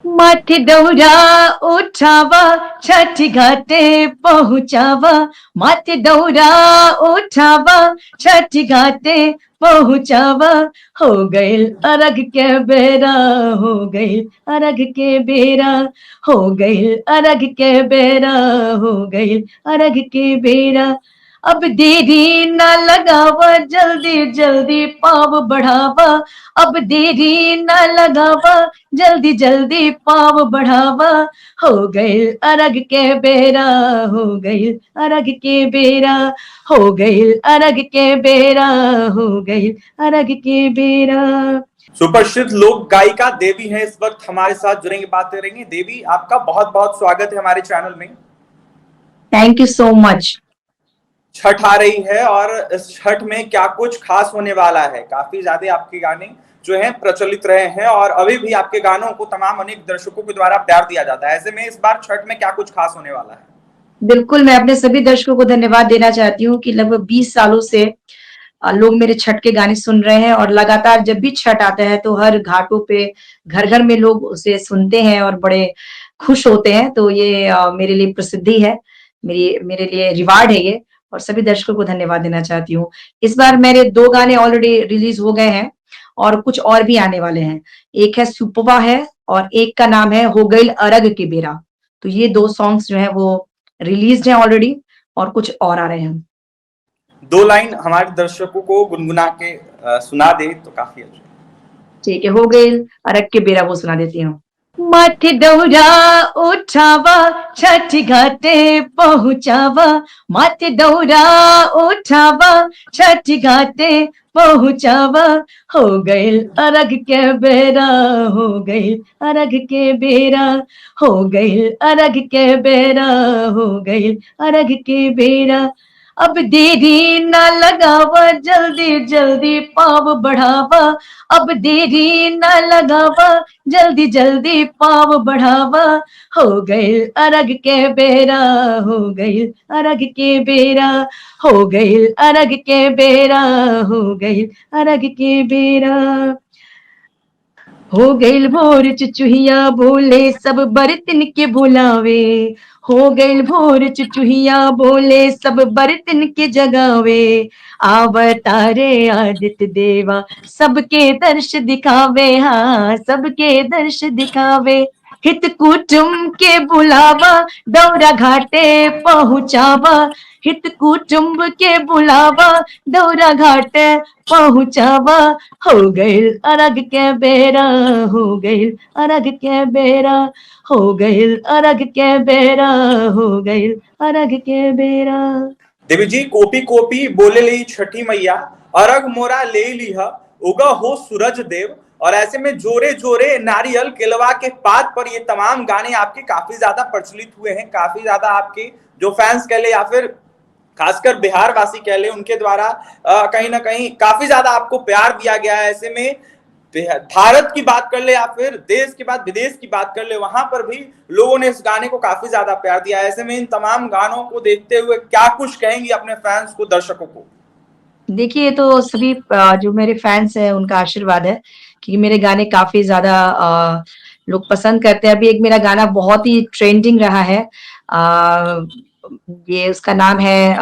माथे दौरा उठावा छठ घाटे पहुँचावा। माथे दौरा उठावा छठ घाटे पहुँचावा। हो गइल अरग के बेरा, हो गइल अरग के बेरा, हो गइल अरग के बेरा, हो गइल अरग के बेरा। अब देरी न लगावा, जल्दी जल्दी पाव बढ़ावा। अब देरी न लगावा, जल्दी जल्दी पाव बढ़ावा। हो गइल अरग के बेरा, हो गइल अरग के बेरा, हो गइल अरग के बेरा, हो गइल अरग के बेरा। सुप्रसिद्ध लोक गायिका देवी हैं, इस वक्त हमारे साथ जुड़ेंगे, बात करेंगे। देवी, आपका बहुत बहुत स्वागत है हमारे चैनल में। Thank you so much. Chhath आ रही है और इस छठ में क्या कुछ खास होने वाला है। काफी ज्यादा आपके गाने जो हैं प्रचलित रहे हैं और अभी भी आपके गानों को तमाम अनेक दर्शकों के द्वारा प्यार दिया जाता है। ऐसे में इस बार छठ में क्या कुछ खास होने वाला है? बिल्कुल, मैं अपने सभी दर्शकों को धन्यवाद देना चाहती हूँ कि लगभग 20 सालों से लोग मेरे छठ के गाने सुन रहे हैं और लगातार जब भी छठ आता है तो हर घाटों पे घर-घर में लोग उसे सुनते हैं और बड़े खुश होते हैं। तो ये मेरे लिए प्रसिद्धि है, मेरे लिए रिवार्ड है ये और सभी दर्शकों को धन्यवाद देना चाहती हूँ। इस बार मेरे 2 गाने ऑलरेडी रिलीज़ हो गए हैं और कुछ और भी आने वाले हैं। एक है सुपवा है और एक का नाम है हो गइल अरग के बेरा। तो ये 2 सॉन्ग्स जो हैं वो रिलीज़्ड हैं ऑलरेडी और कुछ और आ रहे हैं। दो लाइन हमारे दर्शकों को गुनगुना के सुना दे तो काफी अच्छा। ठीक है, हो गइल अरग के बेरा वो सुना देती हूँ। माथे दौरा उठावा छठ घाटे पहुँचावा। माथे दौरा उठावा छठ घाटे पहुँचावा। हो गइल अरग के बेरा, हो गइल अरग के बेरा, हो गइल अरग के बेरा, हो गइल अरग के बेरा। अब देरी न लगावा, जल्दी जल्दी पाव बढ़ावा। अब देरी न लगावा, जल्दी जल्दी पाव बढ़ावा। हो गइल अरग के बेरा, हो गइल अरग के बेरा, हो गइल अरग के बेरा, हो गइल अरग के बेरा। हो गइल भोर चुचुहिया बोले सब बरतिन के बुलावे। हो गइल भोर चुचुहिया बोले सब बरतिन के जगावे। आवतारे आदित्य देवा सबके दर्श दिखावे, हाँ सबके दर्श दिखावे। हित कुटुम के बुलावा दौरा घाटे पहुँचावा। हित कुटुंब के बुलावा दौरा घाटे पहुँचावा। हो गइल अरग के बेरा, हो गइल अरग के बेरा, हो गइल अरग के बेरा, हो गइल अरग के बेरा। देवी जी, कोपी कोपी बोले ली छठी मैया, अरग मोरा ले लीहा, उगा हो सूरज देव। और ऐसे में जोरे जोरे नारियल केलवा के पात पर ये तमाम गाने आपके काफी ज्यादा प्रचलित हुए हैं। काफी ज्यादा आपके जो फैंस कह ले या फिर खासकर बिहार वासी कह ले, उनके द्वारा कहीं ना कहीं काफी ज्यादा आपको प्यार दिया गया है। ऐसे में भारत की बात कर ले या फिर देश के बाद विदेश की बात कर ले, वहां पर भी लोगों ने इस गाने को काफी ज्यादा प्यार दिया। ऐसे में इन तमाम गानों को देखते हुए क्या कुछ कहेंगी अपने फैंस को, दर्शकों को? देखिए, ये तो सभी जो मेरे फैंस हैं उनका आशीर्वाद है कि मेरे गाने काफ़ी ज़्यादा लोग पसंद करते हैं। अभी एक मेरा गाना बहुत ही ट्रेंडिंग रहा है। ये उसका नाम है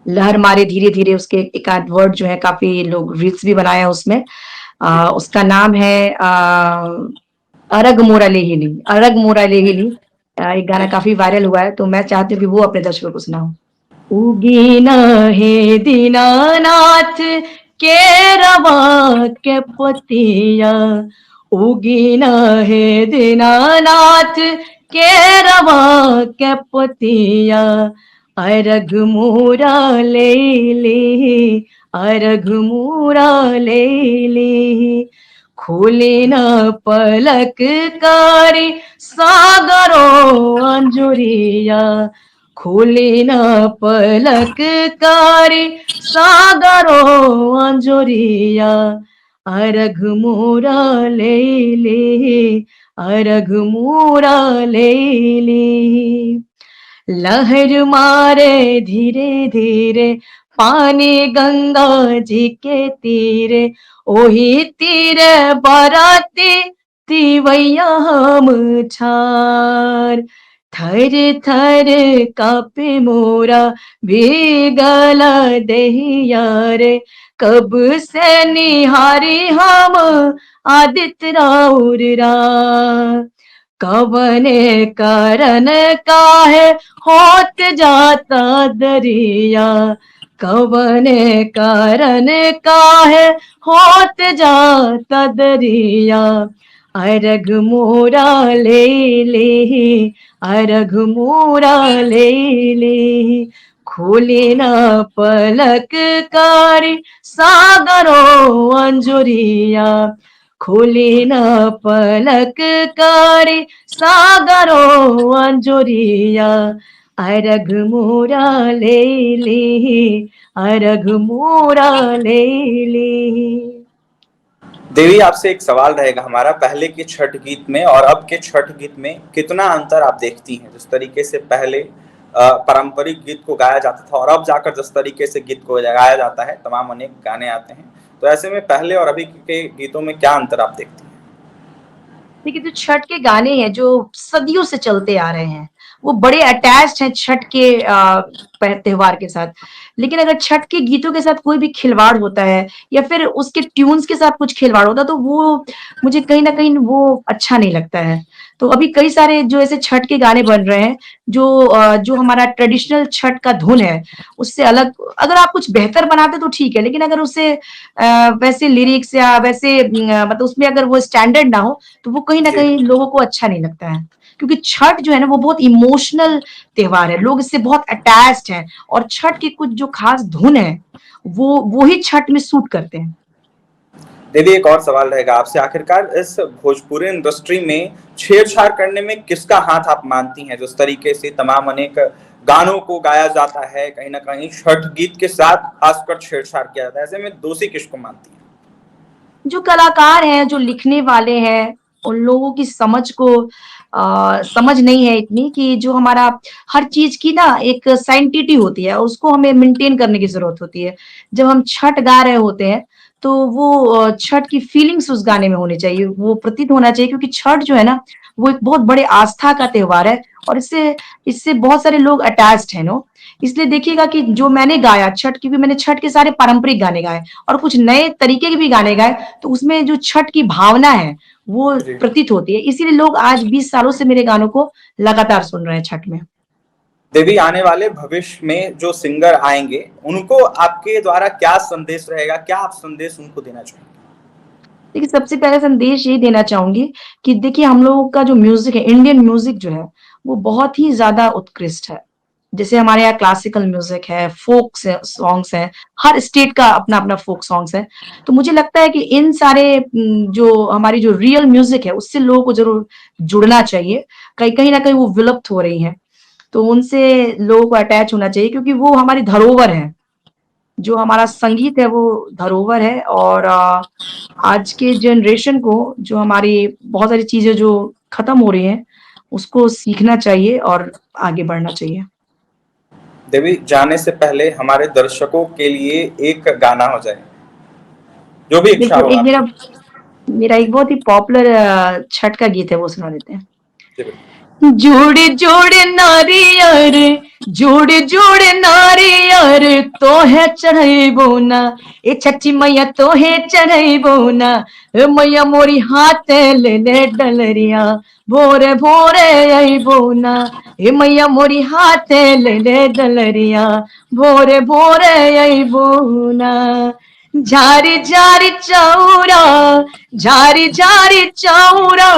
लहर मारे धीरे-धीरे, उसके एक आध वर्ड जो है काफ़ी लोग रील्स भी बनाए हैं उसमें। उसका नाम है अरग मोरा लेहिली, अरग मोरा लेहिली। ये गाना काफ़ी वायरल हुआ है, तो मैं चाहती हूँ कि वो अपने दर्शकों को सुनाऊँ। उगी न हे दीनानाथ केरवा के पतिया। उगी न हे दीनानाथ केरवा के पतिया। अरग मोरा ले ले, अरग मोरा ले ले। खोले न पलक कारी सागरो अंजुरिया। खोले न पलक कारी सागरो अंजुरिया। अरग मोरा ले ले, अरग मोरा ले ले। लहर मारे धीरे धीरे पानी गंगा जी के तीरे। ओही तीरे बराती तिवैया हम ठार। थर थर कापे मोरा भीगल देहिया रे, कब से निहारी हम आदित्य राउर राह। कवने कारण काहे होत जाता दरिया, कवने कारण काहे होत जाता दरिया। अरग मोरा ले ले, अरग मोरा ले ले, खोले न पलक कारी सागरो अंजुरिया, खोले न पलक कारी सागरो अंजुरिया। अरग मोरा ले ले, अरग मोरा ले ले। देवी, आपसे एक सवाल रहेगा हमारा, पहले के छठ गीत में और अब के छठ गीत में कितना अंतर आप देखती हैं? जिस तरीके से पहले पारंपरिक गीत को गाया जाता था और अब जाकर जिस तरीके से गीत को गाया जाता है, तमाम अनेक गाने आते हैं, तो ऐसे में पहले और अभी के गीतों में क्या अंतर आप देखती हैं? देखिए, जो छठ के गाने हैं जो सदियों से चलते आ रहे हैं, वो बड़े अटैच्ड हैं छठ के त्योहार के साथ। लेकिन अगर छठ के गीतों के साथ कोई भी खिलवाड़ होता है या फिर उसके ट्यून्स के साथ कुछ खिलवाड़ होता है, तो वो मुझे कहीं न कहीं वो अच्छा नहीं लगता है। तो अभी कई सारे जो ऐसे छठ के गाने बन रहे हैं, जो हमारा ट्रेडिशनल छठ का धुन है, उससे अलग अगर आप कुछ बेहतर बनाते तो ठीक है, लेकिन अगर उससे वैसे लिरिक्स या वैसे मतलब उसमें अगर वो स्टैंडर्ड ना हो, तो वो कहीं न जी। कहीं लोगों को अच्छा नहीं लगता है। क्योंकि छठ जो है ना वो बहुत इमोशनल त्योहार है, लोग इससे बहुत अटैच्ड हैं और छठ की कुछ जो खास धुन है, वो ही छठ में सूट करते हैं। दीदी, एक और सवाल रहेगा आपसे, आखिरकार इस भोजपुरी इंडस्ट्री में छेड़छाड़ करने में किसका हाथ आप मानती हैं? जिस तरीके से तमाम अनेक गानों को गाया जाता है, कहीं ना कहीं छठ गीत के साथ खासकर छेड़छाड़ किया जाता है, ऐसे में दोषी किसको मानती हैं? जो कलाकार हैं, जो लिखने वाले हैं, उन लोगों की समझ को समझ नहीं है इतनी कि जो हमारा हर चीज़ की ना एक साइंटिटी होती है, उसको हमें मेंटेन करने की ज़रूरत होती है। जब हम छठ गा रहे होते हैं, तो वो छठ की फीलिंग्स उस गाने में होनी चाहिए, वो प्रतीत होना चाहिए क्योंकि छठ जो है ना, वो एक बहुत बड़े आस्था का त्योहार है और इससे इससे बहुत सारे लोग अटैच्ड हैं नो। इसलिए देखिएगा कि जो मैंने गाया छठ क्योंकि मैंने छठ के सारे पारंपरिक गाने गाए और कुछ नए तरीके के भी गाने गाए, तो उसमें जो छठ की भावना है, वो जी। प्रतीत होती है। इसीलिए लोग आज 20 सालों से मेरे गानों को लगातार सुन रहे हैं छठ में। देवी, आने वाले भविष्य में जो सिंगर आएंगे, उनको आपके द्वारा क्या संदेश रहेगा? क्या आप संदेश उनको देना चाहेंगे? देखिए, सबसे पहला संदेश यही देना चाहूँगी कि देखिए हम लोगों का जो म्यूज़िक है, इंडियन म्यूज़िक जो है, वो बहुत ही ज़्यादा उत्कृष्ट है। जैसे हमारे यहाँ क्लासिकल म्यूज़िक है, सॉन्ग्स हैं, हर स्टेट का अपना-अपना फ़ोक सॉन्ग्स है। तो मुझे लगता है कि इन सारे जो हमारी जो रियल म्यूज़िक है, उससे लोगों को ज़रूर जुड़ना चाहिए। कहीं कहीं न कहीं वो विलुप्त हो रही हैं, तो उनसे लोगों को अटैच होना चाहिए क्योंकि वो हमारी धरोहर है। जो हमारा संगीत है, वो धरोहर है और आज के जनरेशन को जो हमारी बहुत सारी चीज़ें जो खत्म हो रही हैं, उसको सीखना चाहिए और आगे बढ़ना चाहिए। देवी, जाने से पहले हमारे दर्शकों के लिए एक गाना हो जाए, जो भी इच्छा बिल्कुल, हो एक मेरा आपकी। मेरा एक बहुत ही पॉपुलर छठ का गीत है, वो सुना देते हैं। जी बिल्कुल। जोड़े जोड़े नारियर, जोड़े जोड़े नारियर, तो है चढ़ैबो ना, ए छठी मैया तो है चढ़ैबो ना, ए मैया मोरी हाथे ले ले डलरिया, भोरे भोरे अइबो ना, ए मैया मोरी हाथे ले ले डलरिया, भोरे भोरे अइबो ना। झारी झारी चौरा, झारी झारी चौरा,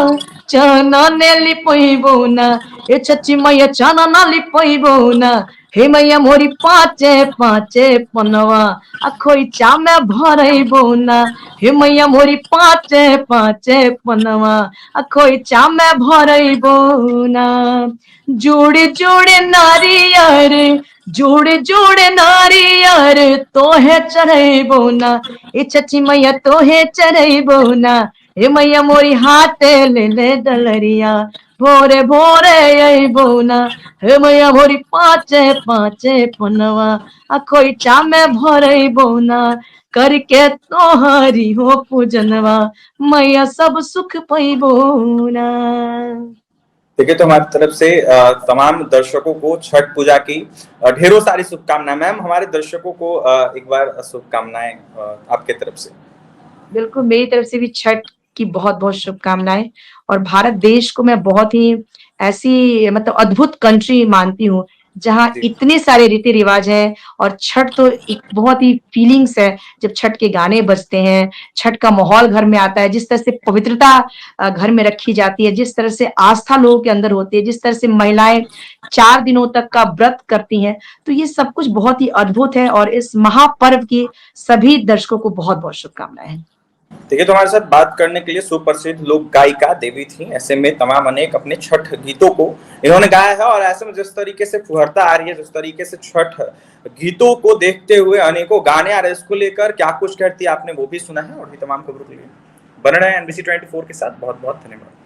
चना ने लिपोइबो ना, ए छची मैया चना ना लिपोइबो ना, हे मैया मोरी पाँचे पाँचे पनवा, आ खोइचा में भरइबो ना, हे मैया मोरी पाँचे पाँचे पनवा, आ खोइचा में भरइबो ना। जोड़े जोड़े नारियर, जोड़े जोड़े नारियर, तोहे चढ़ैबो ना, ए छची मैया तोहे चढ़ैबो ना, हे मैया मोरी हाथे ले ले डलरिया, भोरे भोरे अइबो ना, हे मैया मोरी पाँचे पाँचे पनवा, आ खोइचा में भरइबो ना, करके तोहारी हो पूजनवा मैया सब सुख पैबो ना। देखिए, तो हमारी तरफ से तमाम दर्शकों को छठ पूजा की ढेरों सारी शुभकामनाएं। मैम, हमारे दर्शकों को एक बार शुभकामनाएं आपके तरफ से। बिल्कुल, मेरी तरफ से भी छठ की बहुत-बहुत शुभकामनाएँ और भारत देश को मैं बहुत ही ऐसी मतलब अद्भुत कंट्री मानती हूँ, जहाँ जी। इतने सारे रीति-रिवाज हैं और छठ तो एक बहुत ही फीलिंग्स है, जब छठ के गाने बजते हैं, छठ का माहौल घर में आता है, जिस तरह से पवित्रता घर में रखी जाती है, जिस तरह से आस्था लोगों के अंदर होती है, जिस तरह से महिलाएँ 4 दिनों तक का व्रत करती हैं, तो ये सब कुछ बहुत ही अद्भुत है और इस महापर्व की सभी दर्शकों को बहुत-बहुत शुभकामनाएँ हैं। देखिए, तो हमारे साथ बात करने के लिए सुप्रसिद्ध लोक गायिका देवी थी। ऐसे में तमाम अनेक अपने छठ गीतों को इन्होंने गाया है और ऐसे में जिस तरीके से फुहरता आ रही है, जिस तरीके से छठ गीतों को देखते हुए अनेकों गाने आ रहे हैं, इसको लेकर क्या कुछ कहती है आपने वो भी सुना है और भी तमाम खबरों के लिए बने रहे एनबीसी 24 के साथ। बहुत बहुत धन्यवाद।